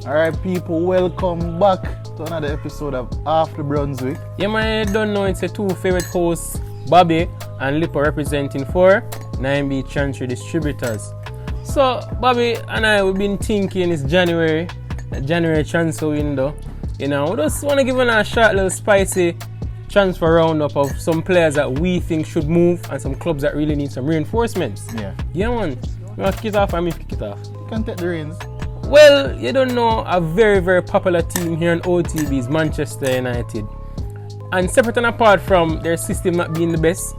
Alright people, welcome back to another episode of After Brunswick. Yeah man, I don't know, it's a two favorite hosts, Bobby and Lippo, representing for 9B Chantry Distributors. So Bobby and I, we've been thinking it's January transfer window. You know, we just want to give a short little spicy transfer roundup of some players that we think should move and some clubs that really need some reinforcements. Yeah man, you want to kick it off or me kick it off? You can take the reins. Well, you don't know, a very, very popular team here in OTB is Manchester United. And separate and apart from their system not being the best,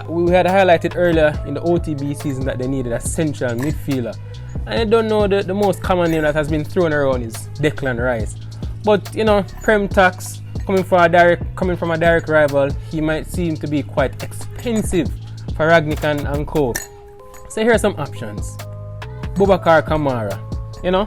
we had highlighted earlier in the OTB season that they needed a central midfielder. And I don't know, the most common name that has been thrown around is Declan Rice. But, you know, Prem tax coming from a direct rival, he might seem to be quite expensive for Ragnick and co. So here are some options. Boubacar Kamara. You know,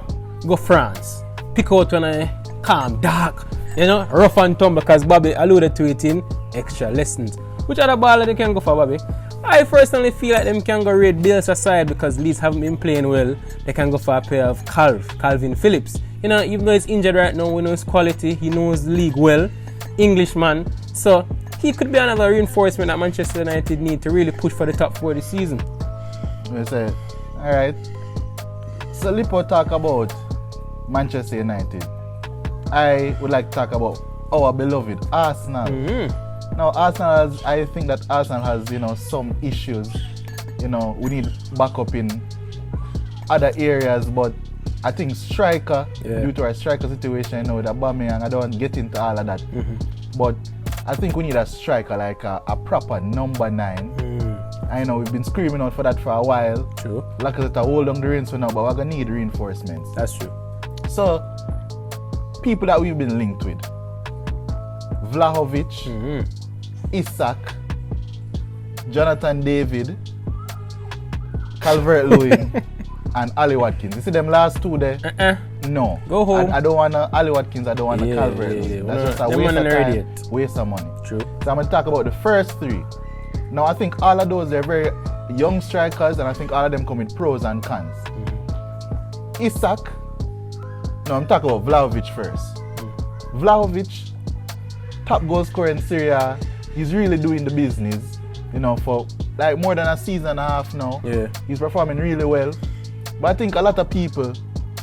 go France. Pick out when I calm, dark, you know, rough and tumble, because Bobby alluded to it in extra lessons. Which other baller they can go for, Bobby? I personally feel like them can go raid Bills aside because Leeds haven't been playing well. They can go for a pair of Calvin Phillips. You know, even though he's injured right now, we know his quality. He knows the league well. Englishman. So he could be another reinforcement that Manchester United need to really push for the top 4 this season. Alright. So Lippo talk about Manchester United. I would like to talk about our beloved Arsenal. Mm-hmm. Now I think that Arsenal has, you know, some issues. You know, we need backup in other areas, but I think striker, due to our striker situation, you know, with Aubameyang, I don't want to get into all of that. Mm-hmm. But I think we need a striker, like a proper number 9. I know we've been screaming out for that for a while. True. Like I hold on the reins for now, but we're gonna need reinforcements. That's true. So, people that we've been linked with: Vlahovic, Isak, Jonathan David, Calvert-Lewin, and Ali Watkins. You see them last two there? No. Go home. I don't want Ali Watkins. I don't want Calvert-Lewin. That's just a waste of time, waste of money. True. So I'm gonna talk about the first 3. Now I think all of those, they're very young strikers, and I think all of them come with pros and cons. Isak, no, I'm talking about Vlahovic first. Vlahovic, top goal scorer in Syria, he's really doing the business, you know, for like more than a season and a half now. Yeah. He's performing really well. But I think a lot of people,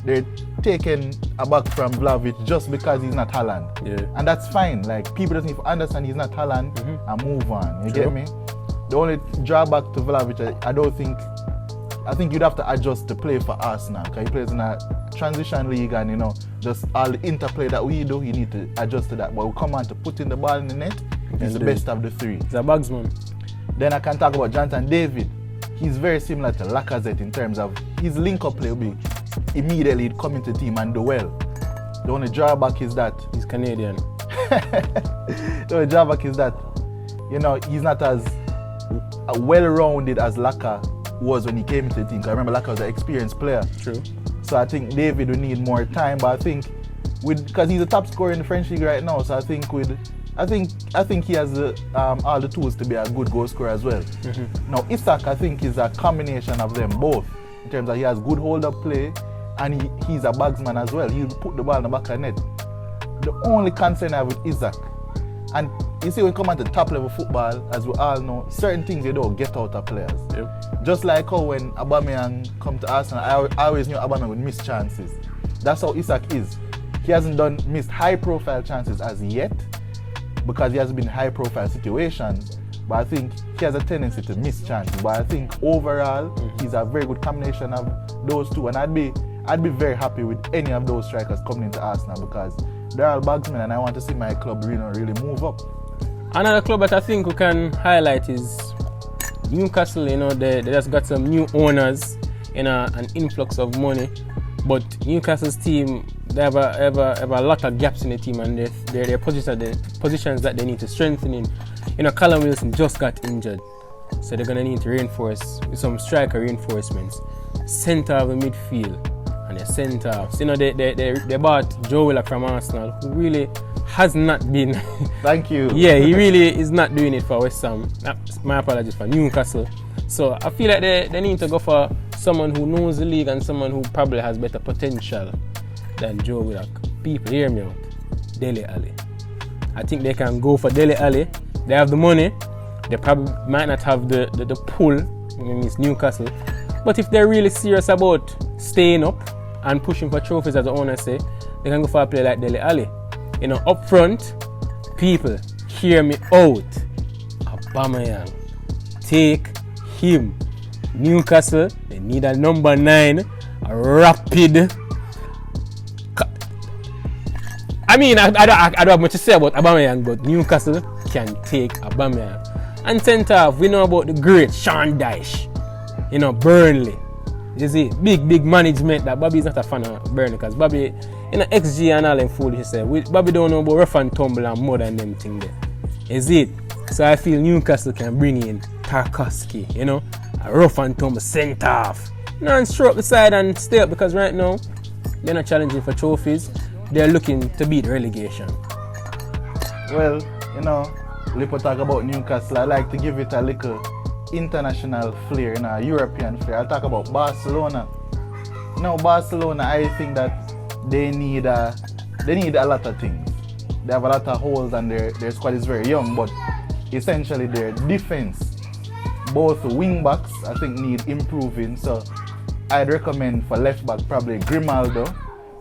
they're taken aback from Vlahovic just because he's not Haaland. Yeah. And that's fine. Like, people just need to understand he's not Haaland and move on. You get me? The only drawback to Vlahovic, I think you'd have to adjust to play for Arsenal, because he plays in a transition league, and you know, just all the interplay that we do, you need to adjust to that. But we come on to putting the ball in the net, he's the best of the 3. He's a bagsman. Then I can talk about Jonathan David. He's very similar to Lacazette in terms of his link-up play will be immediately he'd come into the team and do well. The only drawback is that he's Canadian. The only drawback is that, you know, he's not as well-rounded as Laka was when he came into the team. Because I remember Laka was an experienced player. True. So I think David will need more time, but I think because he's a top scorer in the French league right now, so I think he has all the tools to be a good goal scorer as well. Now Isak, I think, is a combination of them both, in terms of he has good hold-up play and he's a bagsman as well. He'll put the ball in the back of the net. The only concern I have with Isak, and you see when you come at the top level football, as we all know, certain things you don't get out of players. Yep. Just like how when Aubameyang come to Arsenal, I always knew Aubameyang would miss chances. That's how Isak is. He hasn't missed high-profile chances as yet, because he has been in high-profile situations. But I think he has a tendency to miss chances. But I think overall, he's a very good combination of those two. And I'd be very happy with any of those strikers coming into Arsenal, because they're all bagsmen, and I want to see my club really move up. Another club that I think we can highlight is Newcastle. You know, they just got some new owners, you know, an influx of money. But Newcastle's team, they have a lot of gaps in the team, and their positions that they need to strengthen in. You know, Callum Wilson just got injured, so they're gonna need to reinforce with some striker reinforcements. Centre of the midfield and their centre halves. You know, they bought Joe Willock from Arsenal, who really has not been. Thank you. Yeah, he really is not doing it for West Ham. My apologies for Newcastle. So I feel like they need to go for someone who knows the league and someone who probably has better potential. than Joe Willock. People, hear me out. Dele Alli. I think they can go for Dele Alli. They have the money. They probably might not have the pull. I mean, it's Newcastle. But if they're really serious about staying up and pushing for trophies, as the owner say, they can go for a player like Dele Alli. You know, up front, people, hear me out. Aubameyang. Take him. Newcastle, they need a number 9, a rapid. I mean, I don't have much to say about Aubameyang, but Newcastle can take Aubameyang. And centre half, we know about the great Sean Dyche. You know, Burnley. You see, big management. That Bobby is not a fan of Burnley because Bobby, you know, XG and all them foolish say. Bobby don't know about rough and tumble and more than them thing there. Is it? So I feel Newcastle can bring in Tarkowski, you know, a rough and tumble centre half. You know, and stroke the side and stay up because right now they're not challenging for trophies. They're looking to beat relegation. Well, you know, Lipo talk about Newcastle. I like to give it a little international flair, you know, a European flair. I'll talk about Barcelona. Now, Barcelona, I think that they need a lot of things. They have a lot of holes and their squad is very young, but essentially their defense, both wing backs, I think need improving. So I'd recommend for left back probably Grimaldo,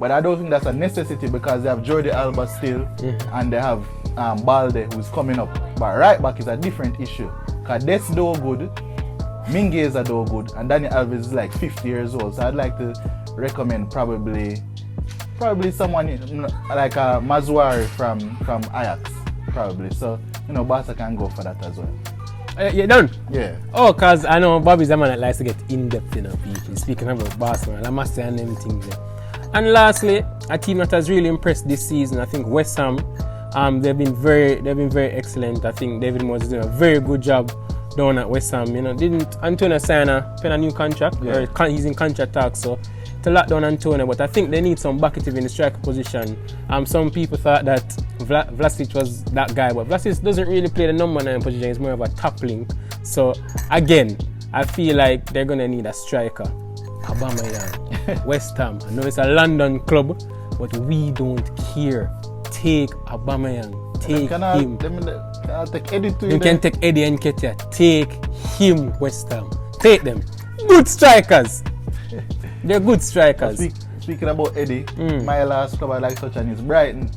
but I don't think that's a necessity because they have Jordi Alba still and they have Balde who's coming up. But right back is a different issue. Because Des do good, Mingueza do good, and Dani Alves is like 50 years old. So I'd like to recommend probably someone like a Mazuari from Ajax, probably. So, you know, Barca can go for that as well. You're done? Yeah. Oh, because I know Bobby's a man that likes to get in-depth, you know, people. Speaking about Barcelona, I must say and them things there. And lastly, a team that has really impressed this season, I think West Ham. They've been very excellent. I think David Moyes is doing a very good job down at West Ham. You know, didn't Antonio sign a new contract? Yeah. Or he's in contract talks, so to lock down Antonio. But I think they need some bucketive in the striker position. Some people thought that Vlasic was that guy, but Vlasic doesn't really play the number 9 position. He's more of a top link. So again, I feel like they're gonna need a striker. Aubameyang, West Ham. I know it's a London club, but we don't care. Take Aubameyang. Take him. Take Eddie too. You can take Eddie and Ketia. Take him, West Ham. Take them. Good strikers. They're good strikers. Speaking about Eddie, my last club I like to touch on is Brighton.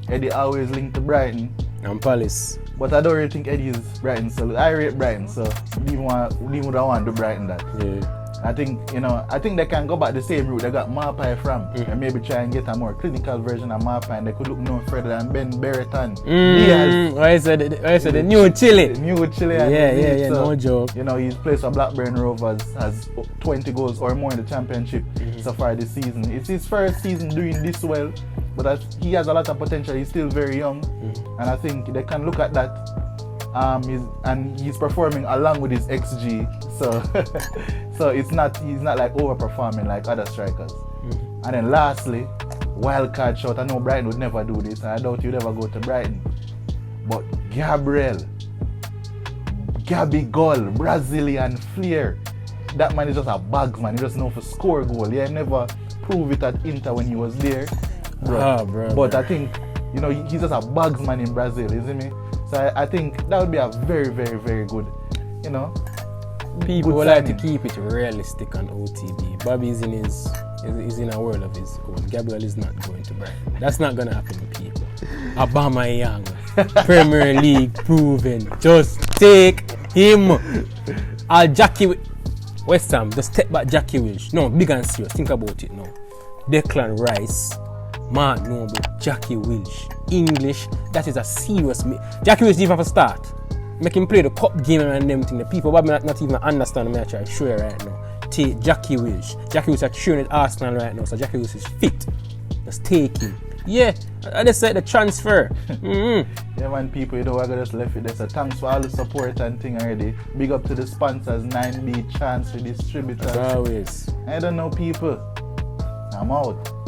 Eddie always linked to Brighton. And Palace. But I don't really think Eddie is Brighton, so I rate Brighton, so we don't want to do Brighton that. Yeah. I think they can go back the same route they got Marpai from and maybe try and get a more clinical version of Marpai, and they could look no further than Ben Bertrand. I said the new Chile. The new Chile. Yeah, so, no joke. You know, he's played for Blackburn Rovers, has 20 goals or more in the championship so far this season. It's his first season doing this well, but he has a lot of potential. He's still very young, and I think they can look at that. He's performing along with his XG, so he's not like overperforming like other strikers. And then lastly, wildcard shot. I know Brighton would never do this, and I doubt you'd ever go to Brighton. But Gabigol, Brazilian flair. That man is just a bags man. He just know for score goal. He never proved it at Inter when he was there. But I think, you know, he's just a bags man in Brazil, isn't he? So I think that would be a very, very, very good, you know. People would like to keep it realistic on OTB. Bobby is in a world of his own. Gabriel is not going to Brighton. That's not gonna happen, people. Aubameyang, Premier League proven. Just take him. West Ham, just step back Jackie Wilshere. No, big and serious. Think about it now. Declan Rice, Mark Noble, Jackie Wilshere. English, that is a serious. Jackie Wilshere didn't have a start. Make him play the cup game and them thing. The people probably not even understand me. I try to show you right now. Take Jackie Wilshere. Jackie Wilshere is training at Arsenal right now, so Jackie Wilshere is fit. Just take him. Yeah, I just said the transfer. Yeah, man, people, you know, I just left it there. So thanks for all the support and thing already. Big up to the sponsors, 9B, Chance, the distributors. As always. I don't know, people. I'm out.